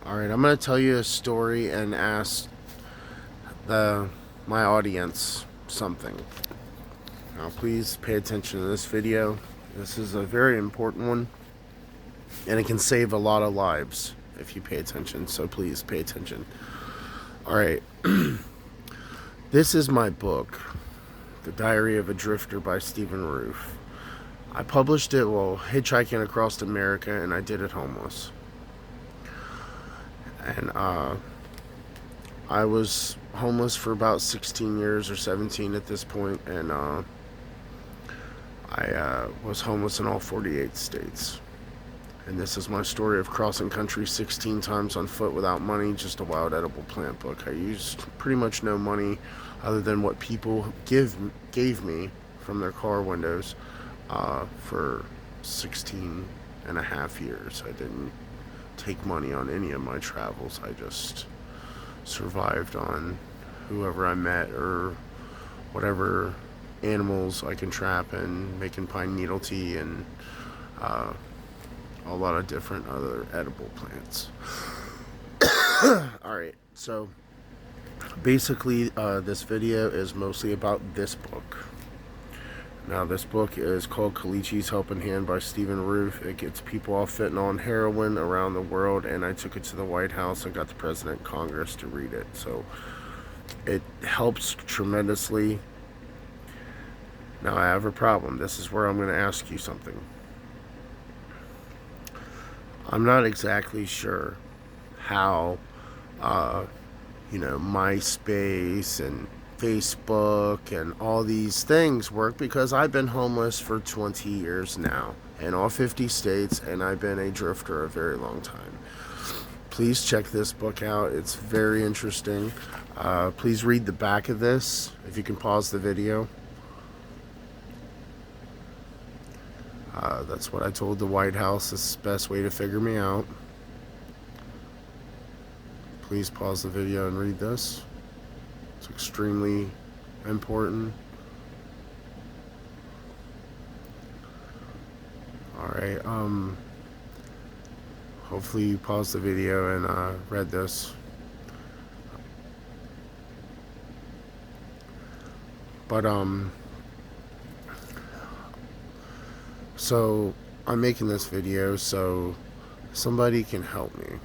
Alright, I'm going to tell you a story and ask the my audience something. Now, please pay attention to this video. This is a very important one, and it can save a lot of lives if you pay attention, so please pay attention. Alright, this is my book, The Diary of a Drifter by Stephen Roof. I published it while hitchhiking across America, and I did it homeless. And I was homeless for about 16 years or 17 at this point, and I was homeless in all 48 states. And this is my story of crossing country 16 times on foot without money, just a wild edible plant book. I used pretty much no money other than what people gave me from their car windows for 16 and a half years. I didn't take money on any of my travels. I just survived on whoever I met or whatever animals I can trap and making pine needle tea and a lot of different other edible plants. Alright, so basically this video is mostly about this book. Now, this book is called Colicchies Helping Hand by Stephen Roof. It gets people off fentanyl and heroin around the world, and I took it to the White House and got the President and Congress to read it. So it helps tremendously. Now, I have a problem. This is where I'm going to ask you something. I'm not exactly sure how, MySpace and Facebook and all these things work, because I've been homeless for 20 years now in all 50 states, and I've been a drifter a very long time. Please check this book out. It's very interesting. Please read the back of this. If you can pause the video. That's what I told the White House. This is the best way to figure me out. Please pause the video and read this. It's extremely important. Alright, hopefully you paused the video and read this. But so I'm making this video so somebody can help me.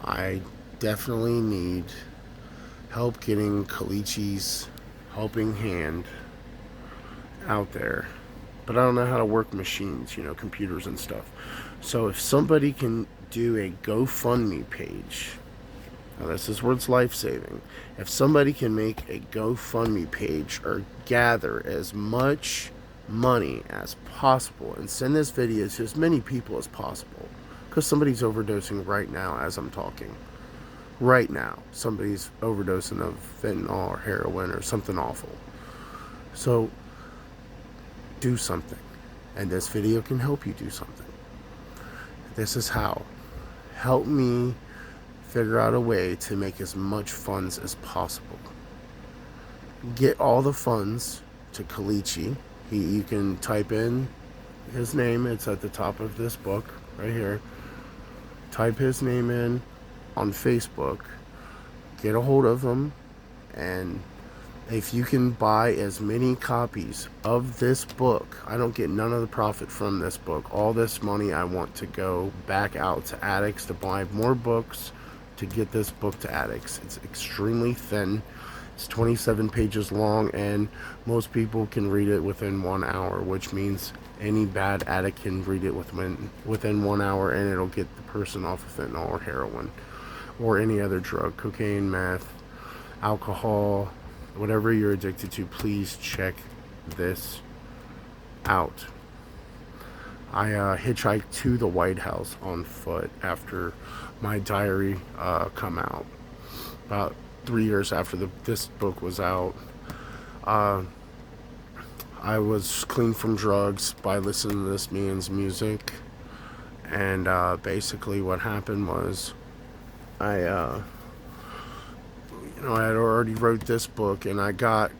I definitely need help getting Colicchies Helping Hand out there. But I don't know how to work machines, computers and stuff. So if somebody can do a GoFundMe page, now this is where it's life-saving. If somebody can make a GoFundMe page or gather as much money as possible and send this video to as many people as possible, because somebody's overdosing right now as I'm talking. Right now, somebody's overdosing of fentanyl or heroin or something awful. So, do something. And this video can help you do something. This is how. Help me figure out a way to make as much funds as possible. Get all the funds to Colicchi. You can type in his name. It's at the top of this book right here. Type his name in on Facebook, get a hold of him, and if you can buy as many copies of this book, I don't get none of the profit from this book. All this money I want to go back out to addicts to buy more books to get this book to addicts. It's extremely thin. It's 27 pages long, and most people can read it within 1 hour, which means any bad addict can read it within 1 hour, and it'll get the person off of fentanyl or heroin or any other drug, cocaine, meth, alcohol, whatever you're addicted to. Please check this out. I hitchhiked to the White House on foot after my diary come out. About 3 years after this book was out. I was clean from drugs by listening to this man's music, and basically what happened was I had already wrote this book, and I got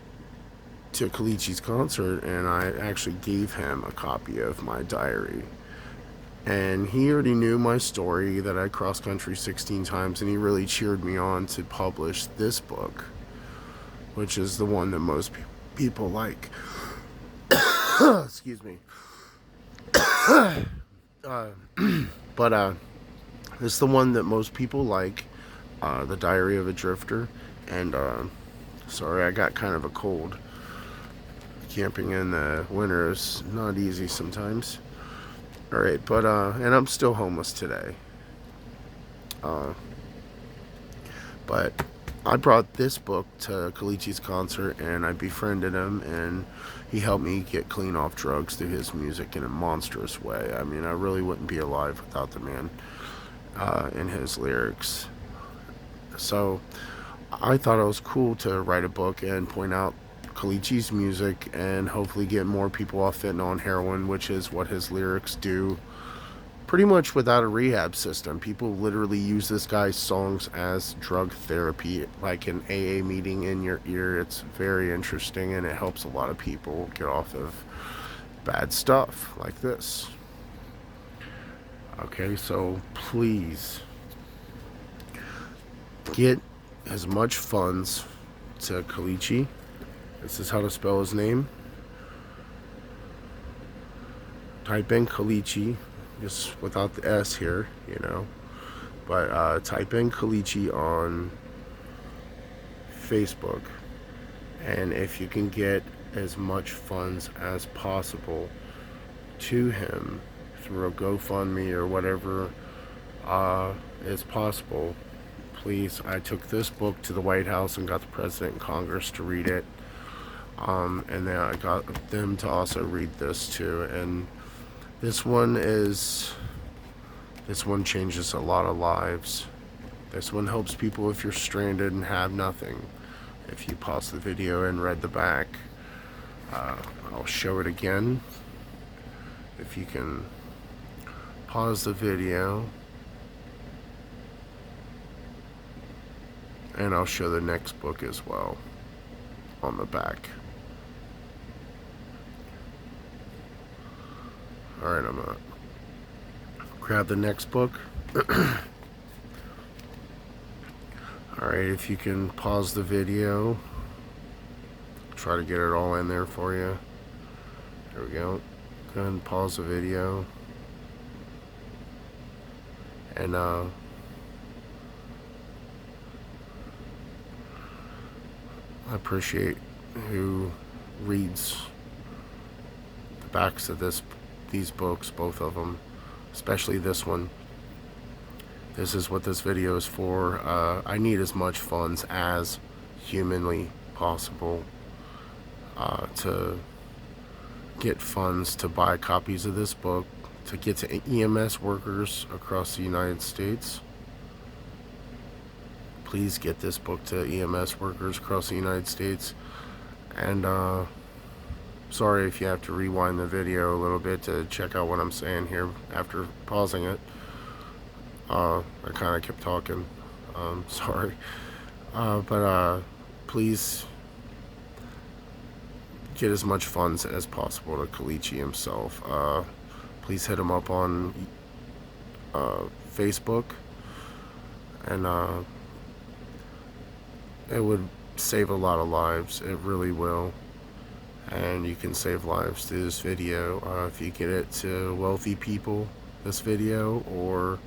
to Colicchi's concert, and I actually gave him a copy of my diary. And he already knew my story that I cross country 16 times, and he really cheered me on to publish this book, which is the one that most people like. Excuse me. But it's the one that most people like, The Diary of a Drifter. And sorry, I got kind of a cold. Camping in the winter is not easy sometimes. Alright, but and I'm still homeless today. But I brought this book to Colicchies concert, and I befriended him, and he helped me get clean off drugs through his music in a monstrous way. I mean, I really wouldn't be alive without the man and his lyrics. So I thought it was cool to write a book and point out Colicchi's music and hopefully get more people off fentanyl and heroin, which is what his lyrics do pretty much without a rehab system. People literally use this guy's songs as drug therapy, like an AA meeting in your ear. It's very interesting, and it helps a lot of people get off of bad stuff like this. Okay, so please get as much funds to Colicchi. This is how to spell his name. Type in Colicchi, just without the S here, you know. But type in Colicchi on Facebook. And if you can get as much funds as possible to him through a GoFundMe or whatever is possible, please. I took this book to the White House and got the President and Congress to read it. And then I got them to also read this too. And this one changes a lot of lives. This one helps people if you're stranded and have nothing. If you pause the video and read the back, I'll show it again. If you can pause the video, and I'll show the next book as well on the back. Alright, I'm gonna grab the next book. Alright, if you can pause the video, try to get it all in there for you. There we go. Go ahead and pause the video. And I appreciate who reads the backs of these books, both of them, especially this one. This is what this video is for. I need as much funds as humanly possible to get funds to buy copies of this book, to get to EMS workers across the United States. Please get this book to EMS workers across the United States. And sorry if you have to rewind the video a little bit to check out what I'm saying here after pausing it. I kind of kept talking. Sorry. But please get as much funds as possible to Colicchi himself. Please hit him up on Facebook. And it would save a lot of lives. It really will. And you can save lives through this video if you get it to wealthy people, this video, or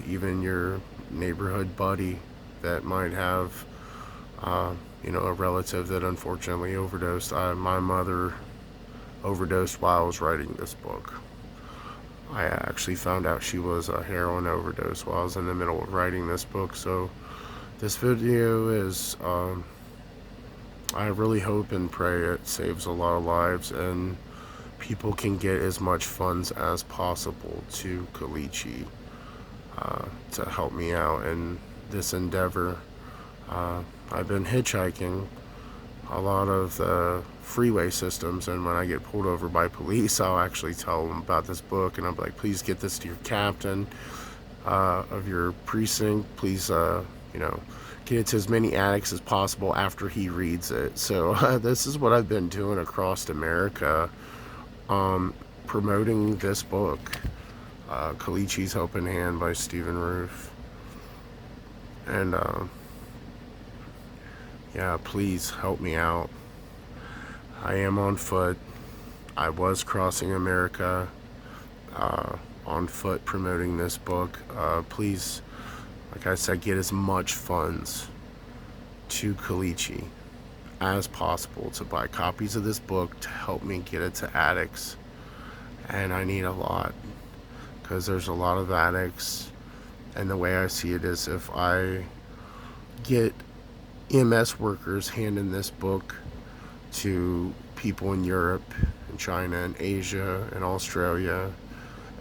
even your neighborhood buddy that might have a relative that unfortunately overdosed. My mother overdosed while I was writing this book. I actually found out she was a heroin overdose while I was in the middle of writing this book. So this video is I really hope and pray it saves a lot of lives and people can get as much funds as possible to Colicchi to help me out in this endeavor. I've been hitchhiking a lot of the freeway systems, and when I get pulled over by police, I'll actually tell them about this book, and I'm like, please get this to your captain of your precinct. Please, get it to as many addicts as possible after he reads it. So this is what I've been doing across America, promoting this book. Colicchies Helping Hand by Stephen Roof. And yeah, please help me out. I am on foot. I was crossing America on foot promoting this book. Please, like I said, get as much funds to Colicchi as possible to buy copies of this book to help me get it to addicts. And I need a lot, because there's a lot of addicts, and the way I see it is, if I get EMS workers handing this book to people in Europe and China and Asia and Australia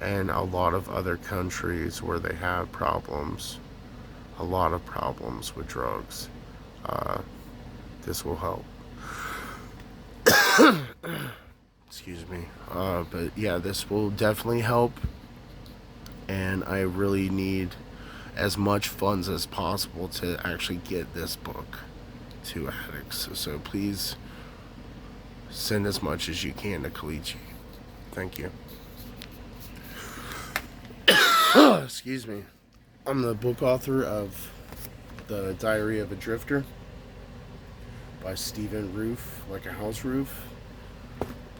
and a lot of other countries where they have problems, a lot of problems with drugs, this will help. Excuse me. But yeah, this will definitely help, and I really need as much funds as possible to actually get this book to addicts. So please send as much as you can to Colicchi. Thank you. Excuse me. I'm the book author of The Diary of a Drifter by Stephen Roof, like a house roof,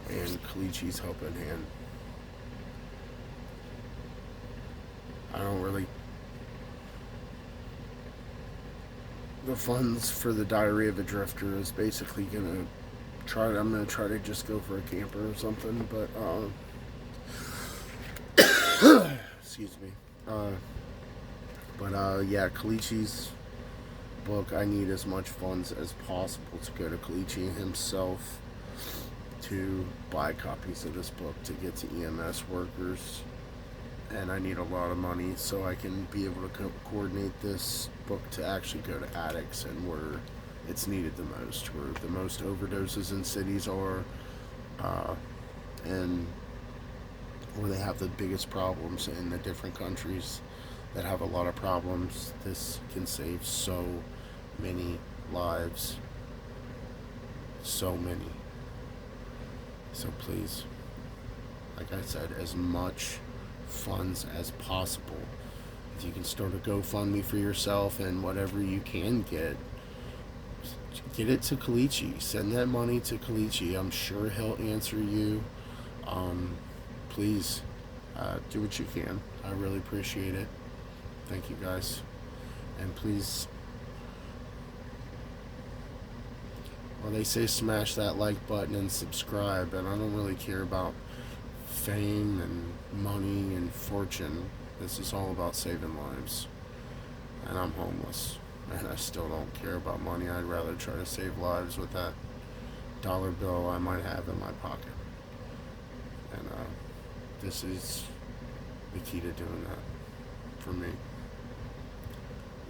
and Colicchi's Helping Hand. I don't really. The funds for The Diary of a Drifter is basically I'm gonna try to just go for a camper or something, but excuse me. Yeah, Colicchi's book, I need as much funds as possible to go to Colicchi himself to buy copies of this book to get to EMS workers. And I need a lot of money so I can be able to coordinate this book to actually go to addicts and where it's needed the most, where the most overdoses in cities are, and where they have the biggest problems in the different countries that have a lot of problems. This can save so many lives. So many. So please, like I said, as much funds as possible. If you can start a GoFundMe for yourself and whatever you can get it to Colicchi. Send that money to Colicchi. I'm sure he'll answer you. Please do what you can. I really appreciate it. Thank you guys. And please, well, they say smash that like button and subscribe, and I don't really care about fame and money and fortune. This is all about saving lives. And I'm homeless, and I still don't care about money. I'd rather try to save lives with that dollar bill I might have in my pocket. And this is the key to doing that for me.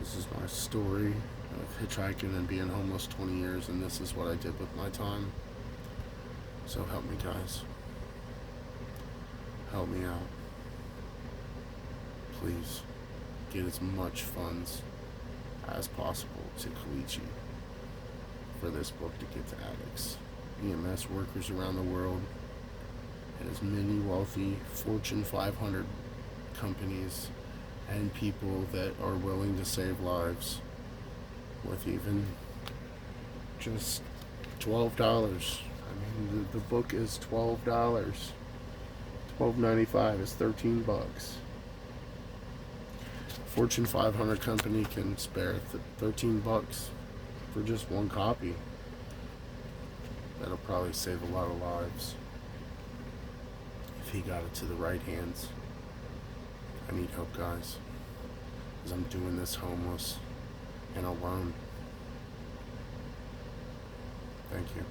This is my story of hitchhiking and being homeless 20 years, and this is what I did with my time. So help me, guys. Help me out. Please get as much funds as possible to Colicchi for this book to get to addicts, EMS workers around the world, and as many wealthy Fortune 500 companies and people that are willing to save lives with even just $12. I mean, the book is $12. $12.95 is $13. Fortune 500 company can spare $13 for just one copy. That'll probably save a lot of lives if he got it to the right hands. I need help, guys, because I'm doing this homeless and alone. Thank you.